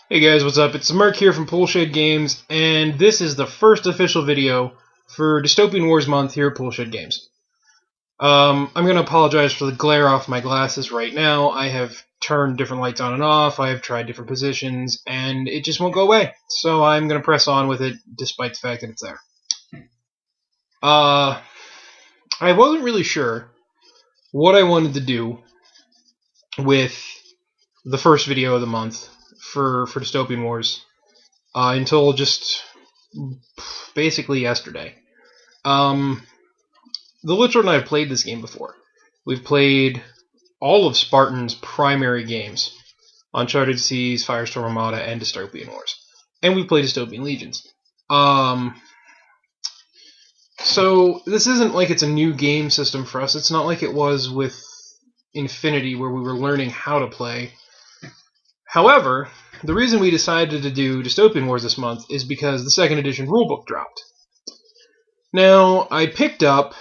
Hey guys, what's up? It's Merc here from Spartan Games, and this is the first official video for Dystopian Wars month here at Spartan Games. I'm going to apologize for the glare off my glasses right now. I have turned different lights on and off, I have tried different positions, and it just won't go away. So I'm going to press on with it despite the fact that it's there. I wasn't really sure what I wanted to do with the first video of the month for Dystopian Wars until just basically yesterday. The Litchard and I have played this game before. We've played all of Spartan's primary games, Uncharted Seas, Firestorm Armada, and Dystopian Wars. And we've played Dystopian Legions. So this isn't like it's a new game system for us. It's not like it was with Infinity where we were learning how to play. However, the reason we decided to do Dystopian Wars this month is because the second edition rulebook dropped. Now, I picked up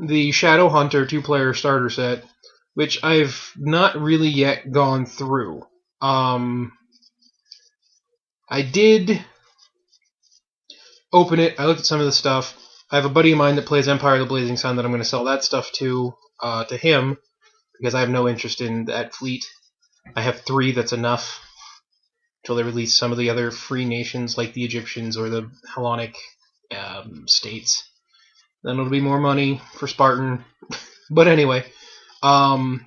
the Shadow Hunter 2-player starter set, which I've not really yet gone through. I did open it, I looked at some of the stuff. I have a buddy of mine that plays Empire of the Blazing Sun that I'm going to sell that stuff to him, because I have no interest in that fleet. I have 3, that's enough, until they release some of the other free nations like the Egyptians or the Hellenic states. Then it'll be more money for Spartan. But anyway, I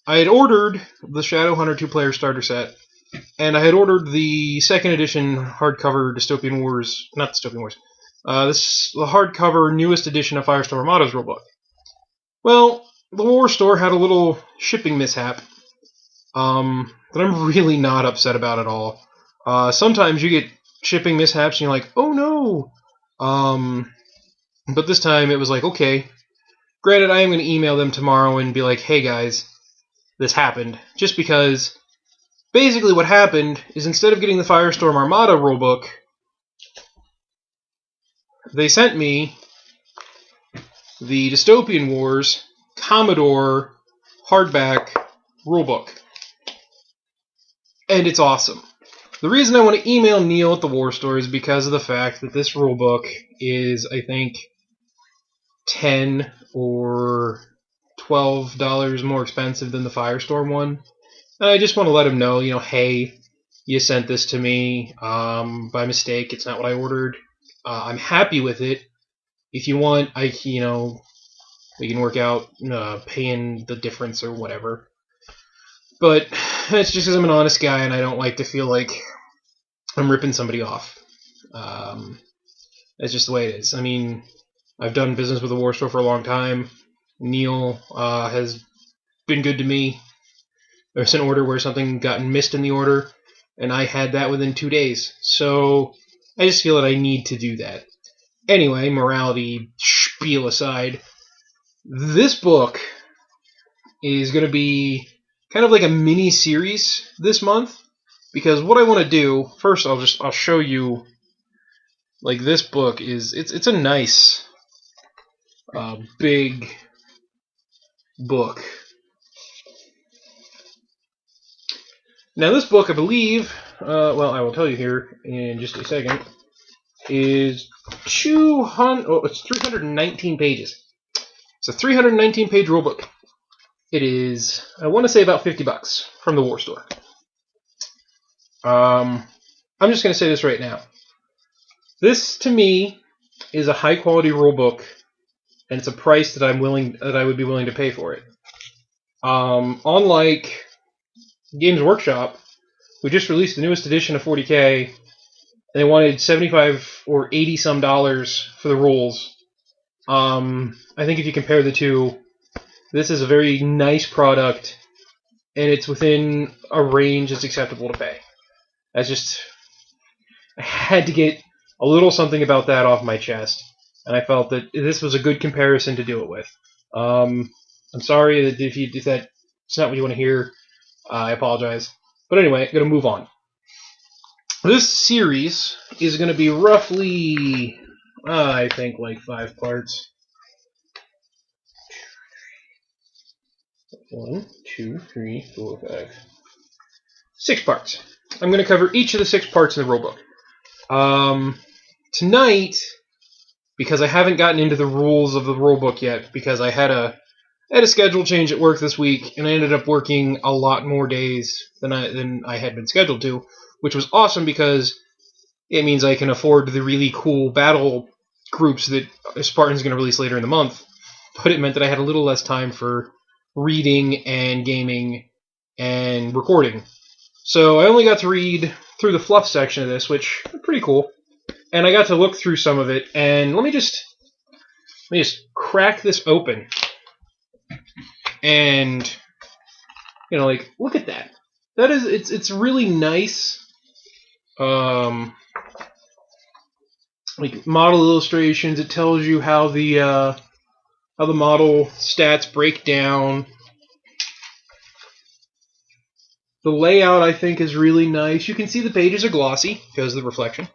had ordered the Shadow Hunter 2-player starter set, and I had ordered the second edition hardcover Dystopian Wars, not Dystopian Wars, the hardcover newest edition of Firestorm Armada's rulebook. Well, the War Store had a little shipping mishap that I'm really not upset about at all. Sometimes you get shipping mishaps and you're like, oh no! But this time it was like, okay. Granted, I am going to email them tomorrow and be like, hey guys, this happened. Just because, basically what happened is instead of getting the Firestorm Armada rulebook, they sent me the Dystopian Wars Commodore hardback rulebook. And it's awesome. The reason I want to email Neil at the War Store is because of the fact that this rulebook is, I think, $10 or $12 more expensive than the Firestorm one. And I just want to let him know, hey, you sent this to me by mistake. It's not what I ordered. I'm happy with it. If you want, we can work out paying the difference or whatever. But it's just because I'm an honest guy and I don't like to feel like I'm ripping somebody off. That's just the way it is. I mean, I've done business with the War Store for a long time. Neil has been good to me. There's an order where something got missed in the order, and I had that within 2 days. So I just feel that I need to do that. Anyway, morality spiel aside, this book is going to be kind of like a mini series this month, because what I want to do first, I'll show you. Like, this book is it's a nice big book. Now this book, I believe, well, I will tell you here in just a second, is it's 319 pages. It's a 319-page rulebook. It is, I want to say, about $50 from the War Store. I'm just going to say this right now. This, to me, is a high-quality rulebook, and it's a price that I would be willing to pay for it. Unlike Games Workshop, who just released the newest edition of 40K, and they wanted $75 or $80 some for the rules. I think if you compare the two, this is a very nice product, and it's within a range that's acceptable to pay. I had to get a little something about that off my chest, and I felt that this was a good comparison to do it with. I'm sorry that if that's not what you want to hear, I apologize. But anyway, I'm going to move on. This series is going to be roughly, I think, like 5 parts. 1, 2, 3, 4, 5, 6 parts. I'm going to cover each of the 6 parts in the rulebook. Tonight, because I haven't gotten into the rules of the rulebook yet, because I had a schedule change at work this week, and I ended up working a lot more days than I had been scheduled to, which was awesome because it means I can afford the really cool battle groups that Spartan's going to release later in the month. But it meant that I had a little less time for reading and gaming and recording. So I only got to read through the fluff section of this, which is pretty cool. And I got to look through some of it, and let me just crack this open. And, you know, like, look at that. That is, it's really nice. Like, model illustrations, it tells you how the model stats break down. The layout, I think, is really nice. You can see the pages are glossy because of the reflection.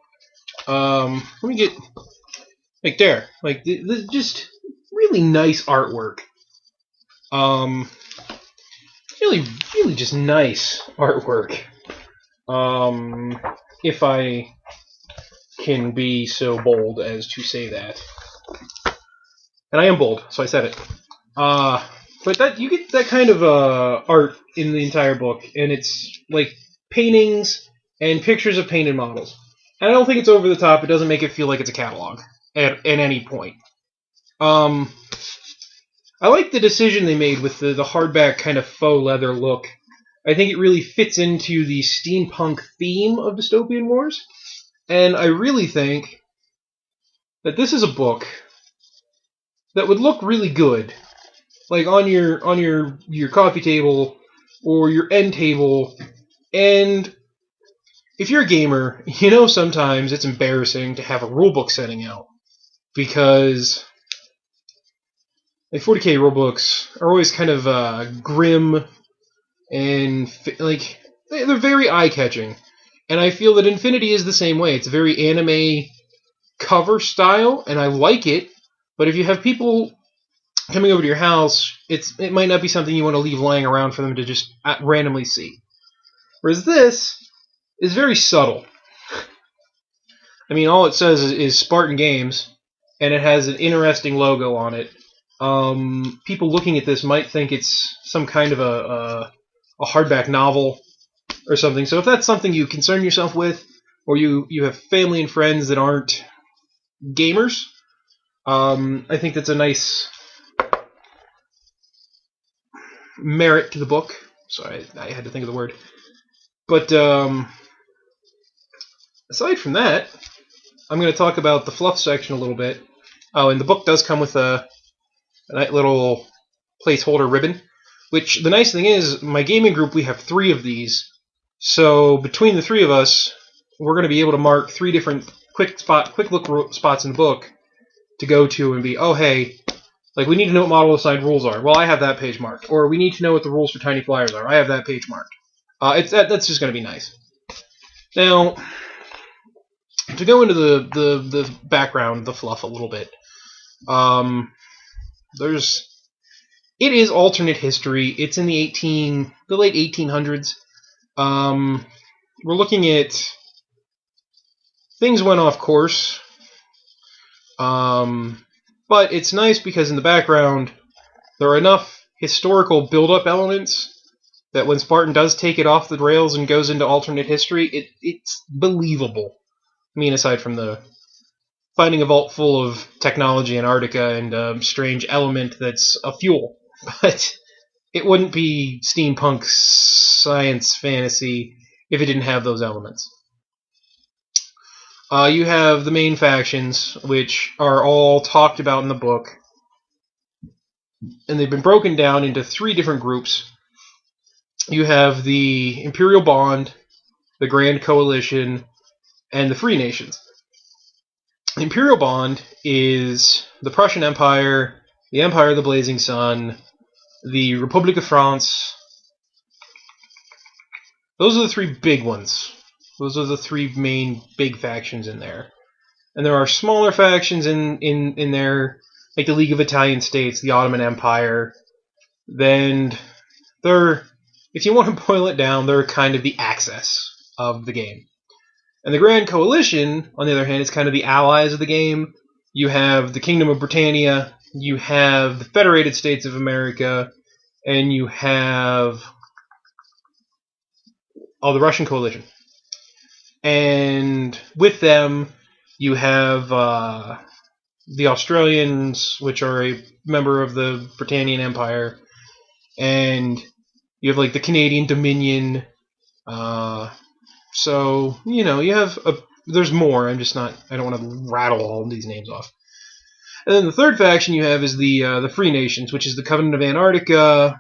Let me get, like, there. Like, just really nice artwork. Really just nice artwork. If I can be so bold as to say that. And I am bold, so I said it. But that you get that kind of art in the entire book, and it's like paintings and pictures of painted models. And I don't think it's over the top. It doesn't make it feel like it's a catalog at any point. I like the decision they made with the hardback kind of faux leather look. I think it really fits into the steampunk theme of Dystopian Wars. And I really think that this is a book that would look really good, like on your coffee table or your end table. And if you're a gamer, you know sometimes it's embarrassing to have a rulebook setting out because like 40k rulebooks are always kind of grim and like they're very eye-catching. And I feel that Infinity is the same way. It's a very anime cover style, and I like it. But if you have people coming over to your house, it might not be something you want to leave lying around for them to just randomly see. Whereas this is very subtle. I mean, all it says is Spartan Games, and it has an interesting logo on it. People looking at this might think it's some kind of a hardback novel or something. So if that's something you concern yourself with, or you have family and friends that aren't gamers, I think that's a nice merit to the book. Sorry, I had to think of the word. But aside from that, I'm going to talk about the fluff section a little bit. Oh, and the book does come with a nice little placeholder ribbon, which the nice thing is, my gaming group, we have 3 of these. So between the 3 of us, we're going to be able to mark 3 different quick look spots in the book to go to and be, oh hey, like we need to know what model assigned rules are. Well, I have that page marked. Or we need to know what the rules for tiny flyers are. I have that page marked. That's just going to be nice. Now, to go into the background, the fluff a little bit, it is alternate history. It's in the late 1800s. We're looking at things went off course. But it's nice because in the background there are enough historical build-up elements that when Spartan does take it off the rails and goes into alternate history, it's believable. I mean, aside from the finding a vault full of technology Antarctica and a strange element that's a fuel. But it wouldn't be steampunk science fantasy if it didn't have those elements. You have the main factions, which are all talked about in the book. And they've been broken down into 3 different groups. You have the Imperial Bond, the Grand Coalition, and the Free Nations. The Imperial Bond is the Prussian Empire, the Empire of the Blazing Sun, the Republic of France. Those are the 3 big ones. Those are the 3 main big factions in there. And there are smaller factions in there, like the League of Italian States, the Ottoman Empire. Then if you want to boil it down, they're kind of the Axis. of the game. And the Grand Coalition, on the other hand, is kind of the allies of the game. You have the Kingdom of Britannia, you have the Federated States of America, and you have the Russian Coalition. And with them, you have the Australians, which are a member of the Britannian Empire, and you have like the Canadian Dominion. So you have there's more. I don't want to rattle all these names off. And then the third faction you have is the Free Nations, which is the Covenant of Antarctica.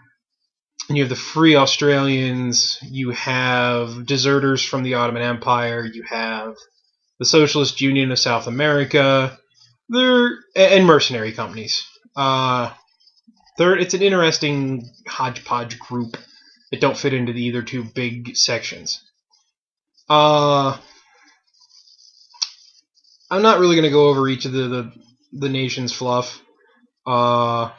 And you have the Free Australians. You have deserters from the Ottoman Empire. You have the Socialist Union of South America. And mercenary companies. It's an interesting hodgepodge group that don't fit into either two big sections. I'm not really going to go over each of the nations' fluff. I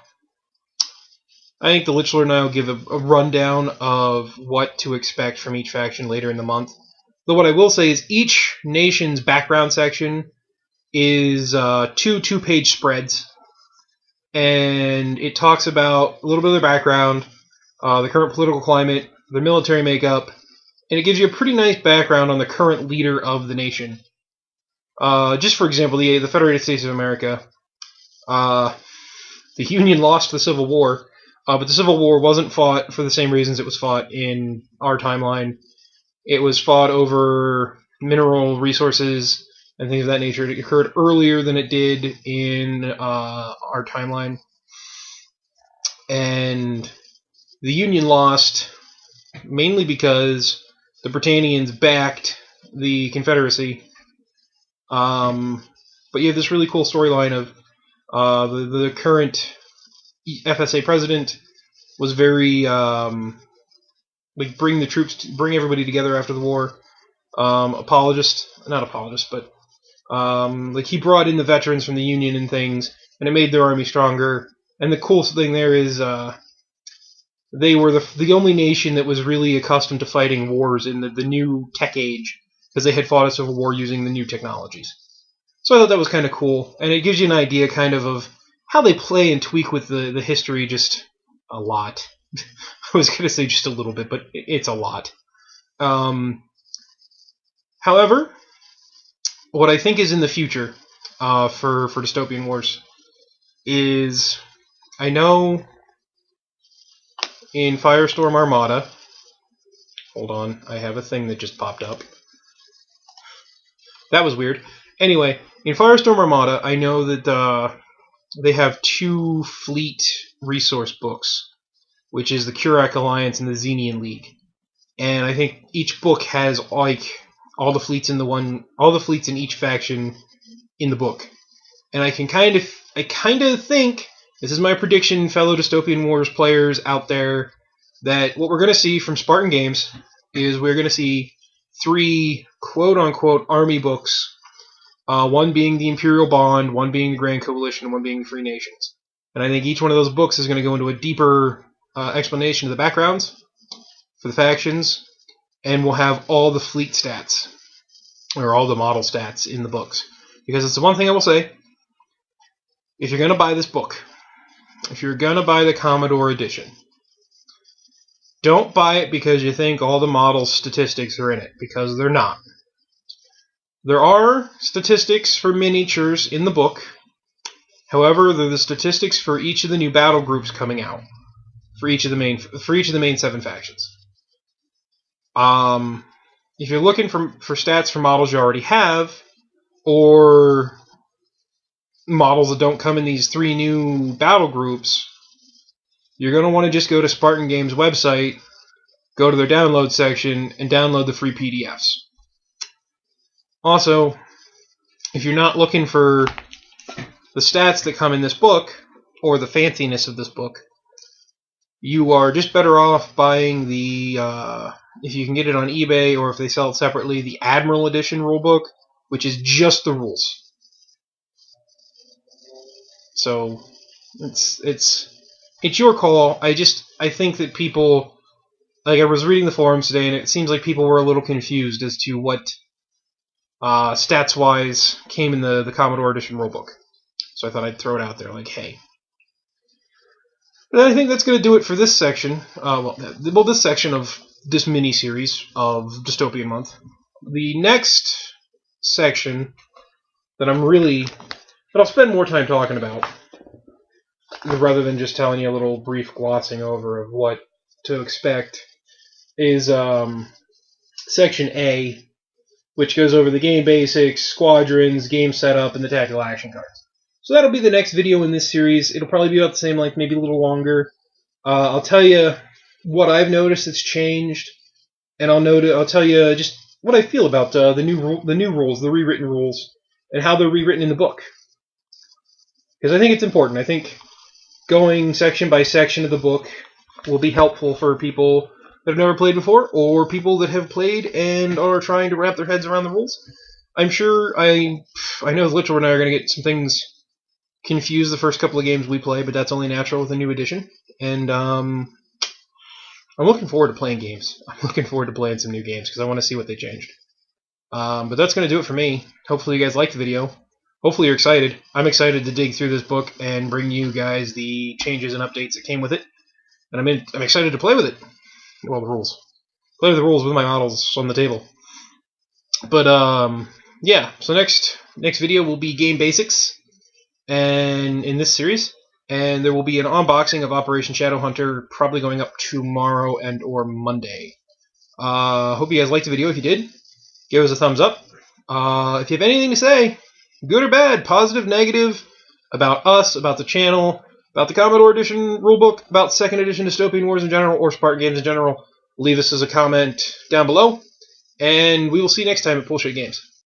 think the Lich Lord and I will give a rundown of what to expect from each faction later in the month. Though what I will say is each nation's background section is two-page spreads. And it talks about a little bit of their background, the current political climate, their military makeup, and it gives you a pretty nice background on the current leader of the nation. Just for example, the Federated States of America. The Union lost the Civil War, but the Civil War wasn't fought for the same reasons it was fought in our timeline. It was fought over mineral resources and things of that nature. It occurred earlier than it did in our timeline. And the Union lost mainly because the Britannians backed the Confederacy. But you have this really cool storyline of the current FSA president was very bring everybody together after the war. Not apologist, but he brought in the veterans from the Union and things, and it made their army stronger. And the coolest thing there is they were the only nation that was really accustomed to fighting wars in the new tech age, because they had fought a civil war using the new technologies. So I thought that was kind of cool, and it gives you an idea kind of how they play and tweak with the history just a lot. I was going to say just a little bit, but it's a lot. However, what I think is in the future for Dystopian Wars is, I know in Firestorm Armada, hold on, I have a thing that just popped up. That was weird. Anyway, in Firestorm Armada, I know that they have 2 fleet resource books, which is the Kurak Alliance and the Xenian League. And I think each book has all the fleets in each faction in the book. And I kind of think, this is my prediction, fellow Dystopian Wars players out there, that what we're going to see from Spartan Games is we're going to see 3 quote-unquote army books, one being the Imperial Bond, one being the Grand Coalition, and one being the Free Nations. And I think each one of those books is going to go into a deeper explanation of the backgrounds for the factions, and we'll have all the fleet stats, or all the model stats in the books. Because it's the one thing I will say, if you're going to buy this book, if you're going to buy the Commodore edition, don't buy it because you think all the model statistics are in it, because they're not. There are statistics for miniatures in the book. However, they're the statistics for each of the new battle groups coming out, for each of the main 7 factions. If you're looking for stats for models you already have, or models that don't come in these 3 new battle groups, you're going to want to just go to Spartan Games' website, go to their download section, and download the free PDFs. Also, if you're not looking for the stats that come in this book, or the fanciness of this book, you are just better off buying the, if you can get it on eBay, or if they sell it separately, the Admiral Edition rulebook, which is just the rules. So, it's your call. I think that people like I was reading the forums today, and it seems like people were a little confused as to what stats-wise came in the Commodore Edition rulebook. So I thought I'd throw it out there, like, hey. But I think that's going to do it for this section. Well, this section of this mini-series of Dystopian Month. The next section that I'll spend more time talking about, rather than just telling you a little brief glossing over of what to expect, is Section A, which goes over the game basics, squadrons, game setup, and the tactical action cards. So that'll be the next video in this series. It'll probably be about the same length, maybe a little longer. I'll tell you what I've noticed that's changed, and I'll tell you just what I feel about the new rules, the rewritten rules, and how they're rewritten in the book. Because I think it's important. I think going section by section of the book will be helpful for people that have never played before, or people that have played and are trying to wrap their heads around the rules. I'm sure I know Litchell and I are going to get some things confused the first couple of games we play, but that's only natural with a new edition. And I'm looking forward to playing games. I'm looking forward to playing some new games because I want to see what they changed. But that's going to do it for me. Hopefully you guys liked the video. Hopefully you're excited. I'm excited to dig through this book and bring you guys the changes and updates that came with it. And I'm excited to play with it. Well, the rules. Play with the rules with my models on the table. But yeah. So next video will be game basics, and in this series, and there will be an unboxing of Operation Shadowhunter, probably going up tomorrow and or Monday. Hope you guys liked the video. If you did, give us a thumbs up. If you have anything to say, good or bad, positive, negative, about us, about the channel, about the Commodore Edition rulebook, about 2nd Edition Dystopian Wars in general, or Spartan Games in general, leave us as a comment down below, and we will see you next time at Bullshit Games.